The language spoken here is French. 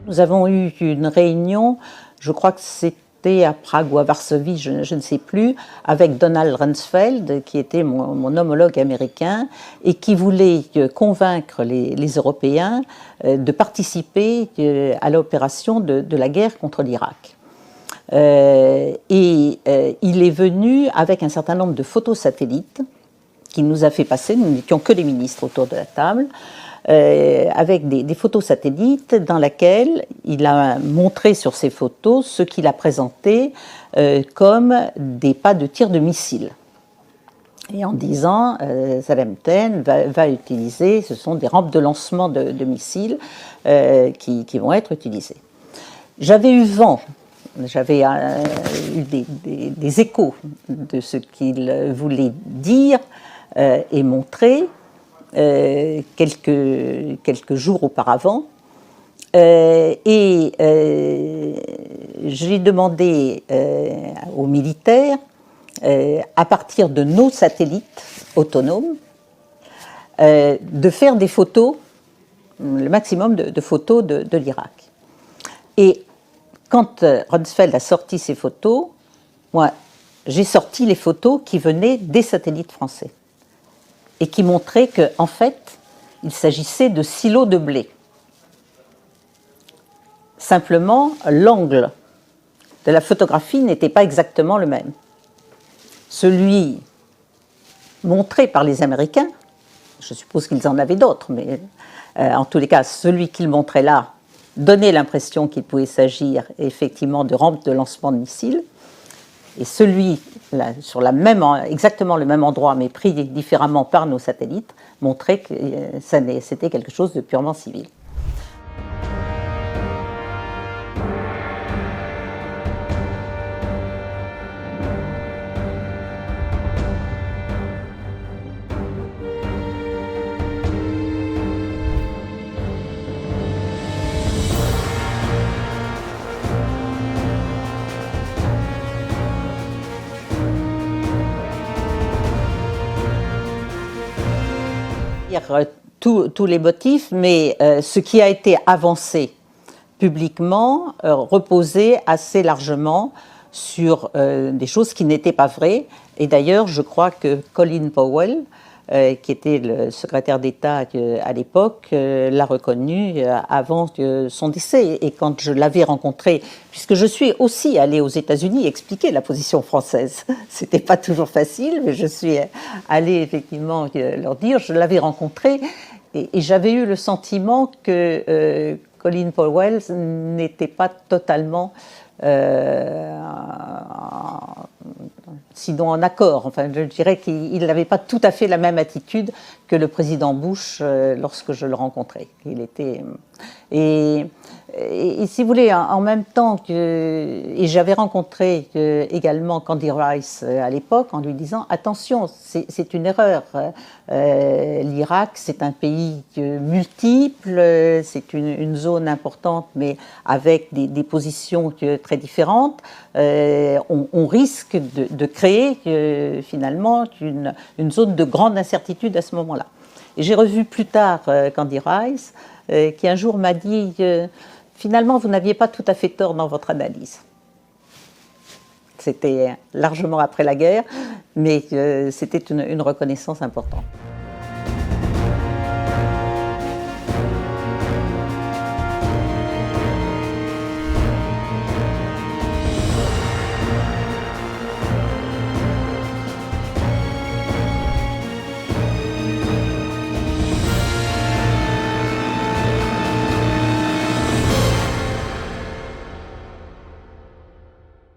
Nous avons eu une réunion, je crois que c'était à Prague ou à Varsovie, je ne sais plus, avec Donald Rumsfeld, qui était mon homologue américain, et qui voulait convaincre les Européens de participer à l'opération de la guerre contre l'Irak. Il est venu avec un certain nombre de photos satellites qu'il nous a fait passer, nous n'étions que les ministres autour de la table, avec des photos satellites dans lesquelles il a montré sur ces photos ce qu'il a présenté comme des pas de tir de missiles. Et en disant, Saddam Hussein va utiliser, ce sont des rampes de lancement de missiles qui vont être utilisées. J'avais eu vent, j'avais eu des échos de ce qu'il voulait dire et montrer quelques jours auparavant. J'ai demandé aux militaires, à partir de nos satellites autonomes, de faire des photos, le maximum de photos de l'Irak. Et quand Rumsfeld a sorti ces photos, moi, j'ai sorti les photos qui venaient des satellites français et qui montraient qu'en fait, il s'agissait de silos de blé. Simplement, l'angle de la photographie n'était pas exactement le même. Celui montré par les Américains, je suppose qu'ils en avaient d'autres, mais en tous les cas, celui qu'ils montraient là donnait l'impression qu'il pouvait s'agir effectivement de rampes de lancement de missiles. Et celui là, sur exactement le même endroit, mais pris différemment par nos satellites, montrait que c'était quelque chose de purement civil. Tous les motifs, mais ce qui a été avancé publiquement reposait assez largement sur des choses qui n'étaient pas vraies. Et d'ailleurs, je crois que Colin Powell, qui était le secrétaire d'État à l'époque, l'a reconnu avant son décès. Et quand je l'avais rencontré, puisque je suis aussi allée aux États-Unis expliquer la position française, c'était pas toujours facile, mais je suis allée effectivement leur dire, je l'avais rencontré, et j'avais eu le sentiment que Colin Powell n'était pas totalement sinon en accord. Enfin, je dirais qu'il n'avait pas tout à fait la même attitude que le président Bush lorsque je le rencontrais. Il était et si vous voulez, en même temps et j'avais rencontré également Candy Rice à l'époque en lui disant attention, c'est une erreur. L'Irak, c'est un pays multiple, c'est une zone importante, mais avec des positions très différentes. On risque de créer finalement une zone de grande incertitude à ce moment-là. Et j'ai revu plus tard Candy Rice, qui un jour m'a dit finalement, vous n'aviez pas tout à fait tort dans votre analyse. C'était largement après la guerre, mais c'était une reconnaissance importante.